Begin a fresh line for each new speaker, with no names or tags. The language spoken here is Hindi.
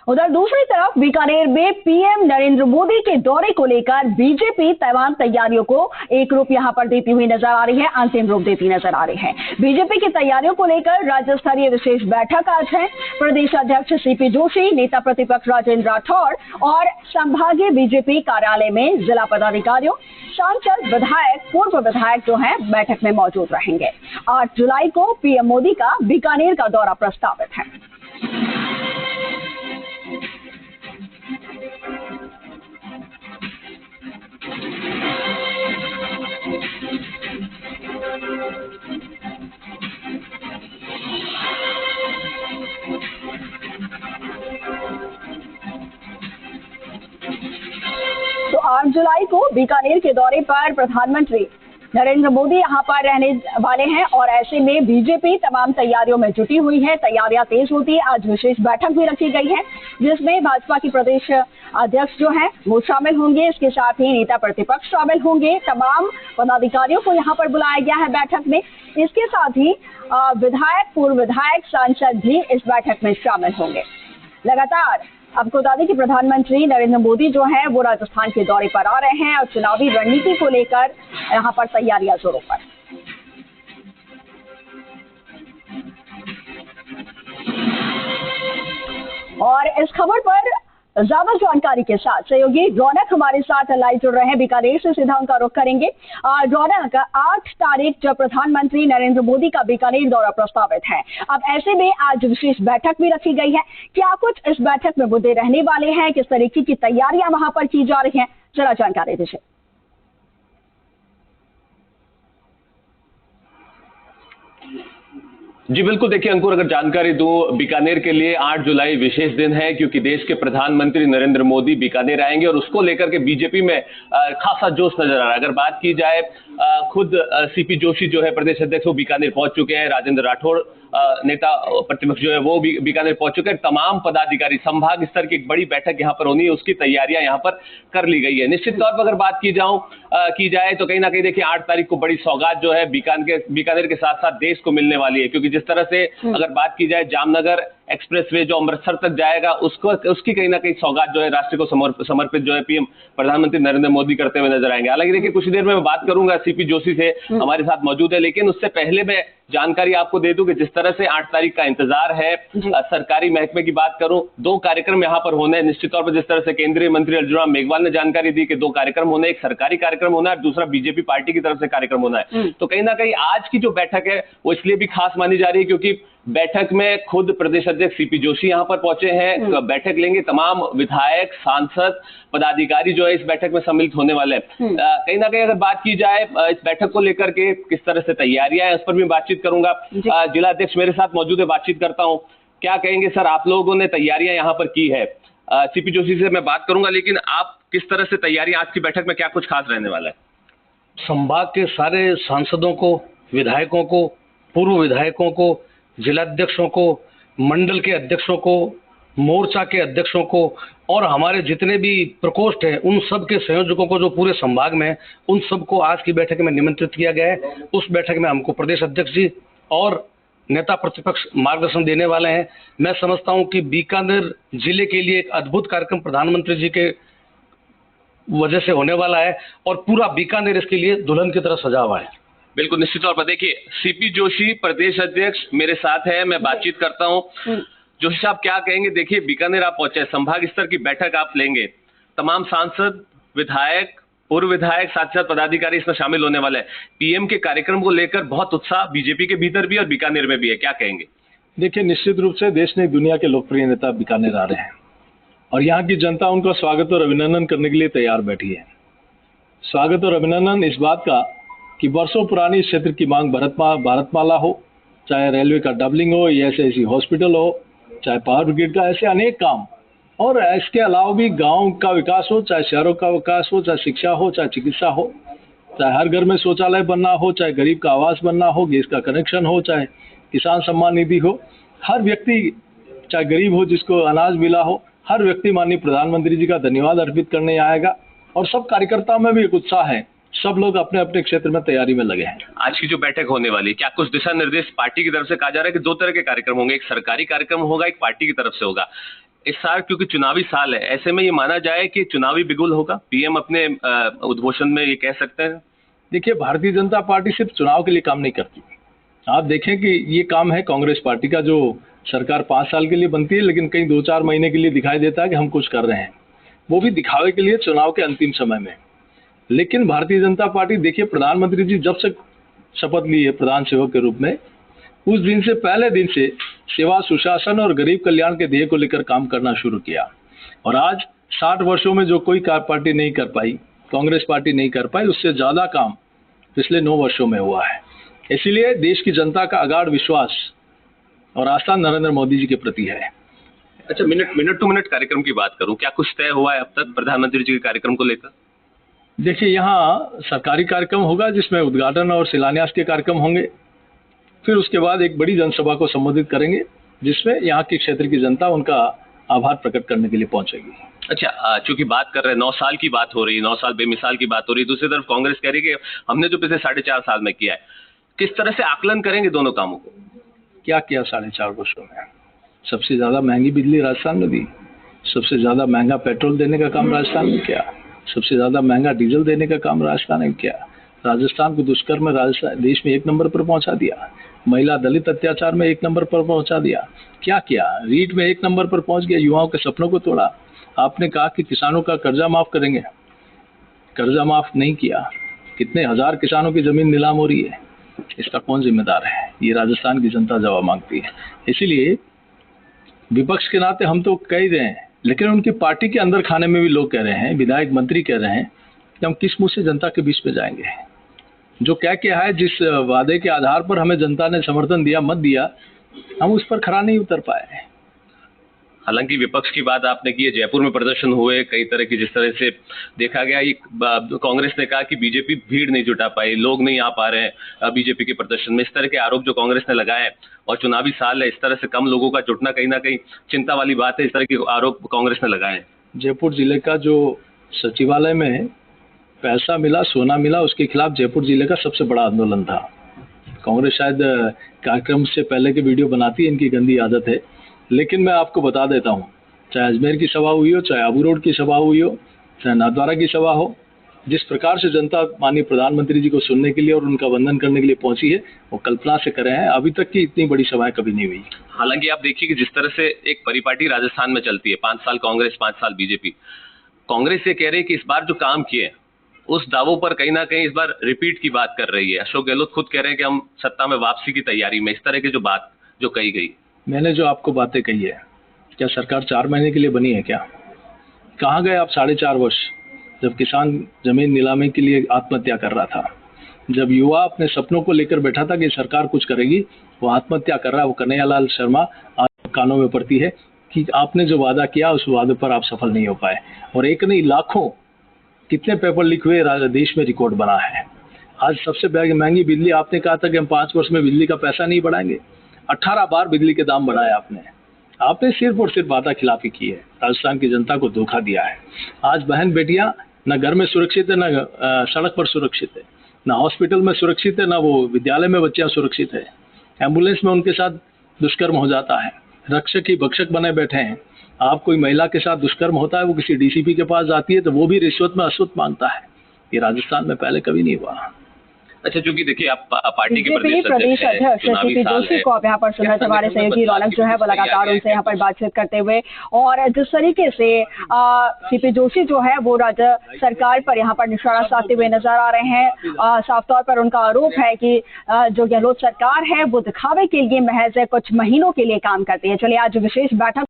उधर दूसरी तरफ बीकानेर में पीएम नरेंद्र मोदी के दौरे को लेकर बीजेपी तमाम तैयारियों को एक रूप यहां पर देती हुई नजर आ रही है, अंतिम रूप देती नजर आ रही है। बीजेपी की तैयारियों को लेकर राज्य स्तरीय विशेष बैठक आज है। प्रदेश अध्यक्ष सीपी जोशी, नेता प्रतिपक्ष राजेंद्र राठौड़ और संभागीय बीजेपी कार्यालय में जिला पदाधिकारियों, सांसद, विधायक, पूर्व विधायक जो हैं बैठक में मौजूद रहेंगे। 8 जुलाई को पीएम मोदी का बीकानेर का दौरा प्रस्तावित है। तो 8 जुलाई को बीकानेर के दौरे पर प्रधानमंत्री नरेंद्र मोदी यहां पर रहने वाले हैं और ऐसे में बीजेपी तमाम तैयारियों में जुटी हुई है। तैयारियां तेज होती है। आज विशेष बैठक भी रखी गई है जिसमें भाजपा की प्रदेश अध्यक्ष जो हैं वो शामिल होंगे। इसके साथ ही नेता प्रतिपक्ष शामिल होंगे। तमाम पदाधिकारियों को यहां पर बुलाया गया है बैठक में। इसके साथ ही विधायक, पूर्व विधायक, सांसद भी इस बैठक में शामिल होंगे। लगातार आपको बता दें कि प्रधानमंत्री नरेंद्र मोदी जो हैं वो राजस्थान के दौरे पर आ रहे हैं और चुनावी रणनीति को लेकर यहां पर तैयारियां जोरों पर। और इस खबर पर ज्यादा जानकारी के साथ सहयोगी रौनक हमारे साथ लाइव जुड़ रहे हैं। बीकानेर से सीधा उनका रुख करेंगे। रौनक, 8 तारीख जब प्रधानमंत्री नरेंद्र मोदी का बीकानेर दौरा प्रस्तावित है, अब ऐसे में आज विशेष बैठक भी रखी गई है। क्या कुछ इस बैठक में मुद्दे रहने वाले हैं? किस तरीके की तैयारियां वहां पर की जा रही हैं? जरा जानकारी दीजिए।
जी बिल्कुल, देखिए अंकुर, अगर जानकारी दूं, बीकानेर के लिए 8 जुलाई विशेष दिन है क्योंकि देश के प्रधानमंत्री नरेंद्र मोदी बीकानेर आएंगे और उसको लेकर के बीजेपी में खासा जोश नजर आ रहा है। अगर बात की जाए, खुद सीपी जोशी जो है प्रदेश अध्यक्ष, वो बीकानेर पहुंच चुके हैं। राजेंद्र राठौड़ नेता प्रतिपक्ष जो है वो भी बीकानेर पहुंच चुके हैं। तमाम पदाधिकारी, संभाग स्तर की एक बड़ी बैठक यहाँ पर होनी है, उसकी तैयारियां यहाँ पर कर ली गई है। निश्चित तौर पर अगर बात की जाए तो कहीं ना कहीं देखिए 8 तारीख को बड़ी सौगात जो है बीकानेर के साथ साथ देश को मिलने वाली है, क्योंकि जिस तरह से अगर बात की जाए जामनगर एक्सप्रेसवे जो अमृतसर तक जाएगा, उसकी कहीं ना कहीं सौगात जो है राष्ट्र को समर्पित जो है पीएम प्रधानमंत्री नरेंद्र मोदी करते हुए नजर आएंगे। हालांकि देखिए कुछ देर में मैं बात करूंगा, सीपी जोशी से हमारे साथ मौजूद है, लेकिन उससे पहले मैं जानकारी आपको दे दूं कि जिस तरह से 8 तारीख का इंतजार है, सरकारी महकमे की बात करूं, 2 कार्यक्रम यहां पर होने हैं। निश्चित तौर पर जिस तरह से केंद्रीय मंत्री अर्जुन राम मेघवाल ने जानकारी दी कि 2 कार्यक्रम होने, एक सरकारी कार्यक्रम होना है, दूसरा बीजेपी पार्टी की तरफ से कार्यक्रम होना है। तो कहीं ना कहीं आज की जो बैठक है वो इसलिए भी खास मानी जा रही है क्योंकि बैठक में खुद प्रदेश अध्यक्ष सीपी जोशी यहां पर पहुंचे हैं, बैठक लेंगे। तमाम विधायक, सांसद, पदाधिकारी जो है इस बैठक में सम्मिलित होने वाले हैं। कहीं ना कहीं अगर बात की जाए इस बैठक को लेकर के किस तरह से तैयारियां हैं, उस पर भी बातचीत करूंगा। जिला अध्यक्ष मेरे साथ मौजूद है, बातचीत करता हूं। क्या कहेंगे सर, आप लोगों ने तैयारियां यहाँ पर की है? सीपी जोशी से मैं बात करूंगा, लेकिन आप किस तरह से तैयारियां, आज की बैठक में क्या कुछ खास रहने वाला है?
संभाग के सारे सांसदों को, विधायकों को, पूर्व विधायकों को, जिलाध्यक्षों को, मंडल के अध्यक्षों को, मोर्चा के अध्यक्षों को और हमारे जितने भी प्रकोष्ठ हैं उन सब के संयोजकों को जो पूरे संभाग में हैं, उन सबको आज की बैठक में निमंत्रित किया गया है। उस बैठक में हमको प्रदेश अध्यक्ष जी और नेता प्रतिपक्ष मार्गदर्शन देने वाले हैं। मैं समझता हूं कि बीकानेर जिले के लिए एक अद्भुत कार्यक्रम प्रधानमंत्री जी के वजह से होने वाला है और पूरा बीकानेर इसके लिए दुल्हन की तरह सजा हुआ है।
बिल्कुल, निश्चित तौर पर देखिए सीपी जोशी प्रदेश अध्यक्ष मेरे साथ है, मैं बातचीत करता हूं। जोशी साहब क्या कहेंगे? देखिए बीकानेर आप पहुंचे, संभाग स्तर की बैठक आप लेंगे, तमाम सांसद, विधायक, पूर्व विधायक, साथ साथ पदाधिकारी इसमें शामिल होने वाले हैं। पीएम के कार्यक्रम को लेकर बहुत उत्साह बीजेपी के भीतर भी और बीकानेर में भी है, क्या कहेंगे?
देखिए निश्चित रूप से देश ने दुनिया के लोकप्रिय नेता बीकानेर आ रहे हैं और यहाँ की जनता उनका स्वागत और अभिनंदन करने के लिए तैयार बैठी है। स्वागत और अभिनंदन इस बात का कि वर्षों पुरानी इस क्षेत्र की मांग भारतमाला हो, चाहे रेलवे का डबलिंग हो, या ऐसी हॉस्पिटल हो, चाहे पावर ब्रिगेड का, ऐसे अनेक काम, और इसके अलावा भी गांव का विकास हो, चाहे शहरों का विकास हो, चाहे शिक्षा हो, चाहे चिकित्सा हो, चाहे हर घर में शौचालय बनना हो, चाहे गरीब का आवास बनना हो, गैस का कनेक्शन हो, चाहे किसान सम्मान निधि हो, हर व्यक्ति, चाहे गरीब हो जिसको अनाज मिला हो, हर व्यक्ति माननीय प्रधानमंत्री जी का धन्यवाद अर्पित करने आएगा। और सब कार्यकर्ताओं में भी एक उत्साह है, सब लोग अपने अपने क्षेत्र में तैयारी में लगे हैं।
आज की जो बैठक होने वाली है, क्या कुछ दिशा निर्देश पार्टी की तरफ से कहा जा रहा है कि 2 तरह के कार्यक्रम होंगे, एक सरकारी कार्यक्रम होगा, एक पार्टी की तरफ से होगा? इस साल क्योंकि चुनावी साल है, ऐसे में ये माना जाए कि चुनावी बिगुल होगा, पीएम अपने उद्घोषण में ये कह सकते हैं?
देखिए, भारतीय जनता पार्टी सिर्फ चुनाव के लिए काम नहीं करती। आप देखें कि ये काम है कांग्रेस पार्टी का, जो सरकार 5 साल के लिए बनती है लेकिन कहीं 2-4 महीने के लिए दिखाई देता है कि हम कुछ कर रहे हैं, वो भी दिखावे के लिए चुनाव के अंतिम समय में। लेकिन भारतीय जनता पार्टी, देखिए, प्रधानमंत्री जी जब से शपथ ली है प्रधान सेवक के रूप में, उस दिन से, पहले दिन से सेवा, सुशासन और गरीब कल्याण के ध्येय को लेकर काम करना शुरू किया। और आज 60 वर्षों में जो कोई पार्टी नहीं कर पाई, कांग्रेस पार्टी नहीं कर पाई, उससे ज्यादा काम पिछले 9 वर्षों में हुआ है। इसीलिए देश की जनता का अगाध विश्वास और आस्था नरेंद्र मोदी जी के प्रति है।
अच्छा, मिनट टू मिनट कार्यक्रम की बात करूं, क्या कुछ तय हुआ है अब तक प्रधानमंत्री जी के कार्यक्रम को लेकर?
देखिए, यहाँ सरकारी कार्यक्रम होगा जिसमें उद्घाटन और शिलान्यास के कार्यक्रम होंगे। फिर उसके बाद एक बड़ी जनसभा को संबोधित करेंगे जिसमें यहाँ की क्षेत्र की जनता उनका आभार प्रकट करने के लिए पहुंचेगी।
अच्छा, चूंकि बात कर रहे हैं 9 साल की बात हो रही है, 9 साल बेमिसाल की बात हो रही है, दूसरी तरफ कांग्रेस कह रही है कि हमने जो पिछले 4.5 साल में किया है, किस तरह से आकलन करेंगे दोनों कामों को?
क्या किया 4.5 वर्षों में? सबसे ज्यादा महंगी बिजली राजस्थान में दी, सबसे ज्यादा महंगा पेट्रोल देने का काम राजस्थान में किया, सबसे ज्यादा महंगा डीजल देने का काम राजस्थान ने किया, राजस्थान को दुष्कर्म में राजस्थान देश में 1 नंबर पर पहुंचा दिया, महिला दलित अत्याचार में 1 नंबर पर पहुंचा दिया। क्या किया? रीट में 1 नंबर पर पहुंच गया, युवाओं के सपनों को तोड़ा। आपने कहा कि किसानों का कर्जा माफ करेंगे, कर्जा माफ नहीं किया। कितने हजार किसानों की जमीन नीलाम हो रही है, इसका कौन जिम्मेदार है? ये राजस्थान की जनता जवाब मांगती है। इसीलिए विपक्ष के नाते हम तो कह ही रहे हैं, लेकिन उनकी पार्टी के अंदर खाने में भी लोग कह रहे हैं, विधायक मंत्री कह रहे हैं कि हम किस मुंह से जनता के बीच में जाएंगे। जो क्या है, जिस वादे के आधार पर हमें जनता ने समर्थन दिया, मत दिया, हम उस पर खरा नहीं उतर पाए।
हालांकि विपक्ष की बात आपने की है, जयपुर में प्रदर्शन हुए कई तरह की, जिस तरह से देखा गया, कांग्रेस ने कहा कि बीजेपी भीड़ नहीं जुटा पाई, लोग नहीं आ पा रहे हैं बीजेपी के प्रदर्शन में। इस तरह के आरोप जो कांग्रेस ने लगाए हैं, और चुनावी साल है, इस तरह से कम लोगों का जुटना कहीं ना कहीं चिंता वाली बात है। इस तरह के आरोप कांग्रेस ने लगाए हैं।
जयपुर जिले का जो सचिवालय में पैसा मिला, सोना मिला, उसके खिलाफ जयपुर जिले का सबसे बड़ा आंदोलन था। कांग्रेस शायद कार्यक्रम से पहले के वीडियो बनाती है, इनकी गंदी आदत है। लेकिन मैं आपको बता देता हूँ, चाहे अजमेर की सभा हुई हो, चाहे आबू रोड की सभा हुई हो, चाहे नाथद्वारा की सभा हो, जिस प्रकार से जनता माननीय प्रधानमंत्री जी को सुनने के लिए और उनका वंदन करने के लिए पहुंची है, वो कल्पना से करे हैं। अभी तक की इतनी बड़ी सभाएं कभी नहीं हुई।
हालांकि आप देखिए कि जिस तरह से एक परिपाटी राजस्थान में चलती है, 5 साल कांग्रेस, 5 साल बीजेपी। कांग्रेस ये कह रही है कि इस बार जो काम किए उस दावों पर कहीं ना कहीं इस बार रिपीट की बात कर रही है। अशोक गहलोत खुद कह रहे हैं कि हम सत्ता में वापसी की तैयारी में। इस तरह की जो बात जो कही गई,
मैंने जो आपको बातें कही है, क्या सरकार 4 महीने के लिए बनी है क्या? कहाँ गए आप 4.5 वर्ष, जब किसान जमीन नीलामी के लिए आत्महत्या कर रहा था, जब युवा अपने सपनों को लेकर बैठा था कि सरकार कुछ करेगी, वो आत्महत्या कर रहा है। वो कन्हैयालाल शर्मा आज कानों में पड़ती है कि आपने जो वादा किया उस वादे पर आप सफल नहीं हो पाए। और एक नहीं, लाखों, कितने पेपर लीक हुए, देश में रिकॉर्ड बना है। आज सबसे महंगी बिजली, आपने कहा था कि हम 5 वर्ष में बिजली का पैसा नहीं बढ़ाएंगे, 18 बार बिजली के दाम बढ़ाए आपने सिर्फ और सिर्फ वादा खिलाफी की है, राजस्थान की जनता को धोखा दिया है। आज बहन बेटियां न घर में सुरक्षित है, न सड़क पर सुरक्षित है, न हॉस्पिटल में सुरक्षित है, न वो विद्यालय में बच्चियां सुरक्षित है। एम्बुलेंस में उनके साथ दुष्कर्म हो जाता है, रक्षक ही भक्षक बने बैठे हैं। आप कोई महिला के साथ दुष्कर्म होता है, वो किसी डीसीपी के पास जाती है तो वो भी रिश्वत में अश्वत मांगता है। ये राजस्थान में पहले कभी नहीं हुआ।
अच्छा, चूंकि देखिए आप पार्टी के
प्रदेश अध्यक्ष सीपी जोशी को अब यहाँ पर सुन रहे थे। हमारे सहयोगी रौनक जो है वो लगातार उनसे यहाँ पर बातचीत करते हुए, और जिस तरीके से सीपी जोशी जो है वो राज्य सरकार पर यहाँ पर निशाना साधते हुए नजर आ रहे हैं। साफ तौर पर उनका आरोप है कि जो गहलोत सरकार है वो दिखावे के लिए महज कुछ महीनों के लिए काम करती है। चलिए, आज विशेष बैठक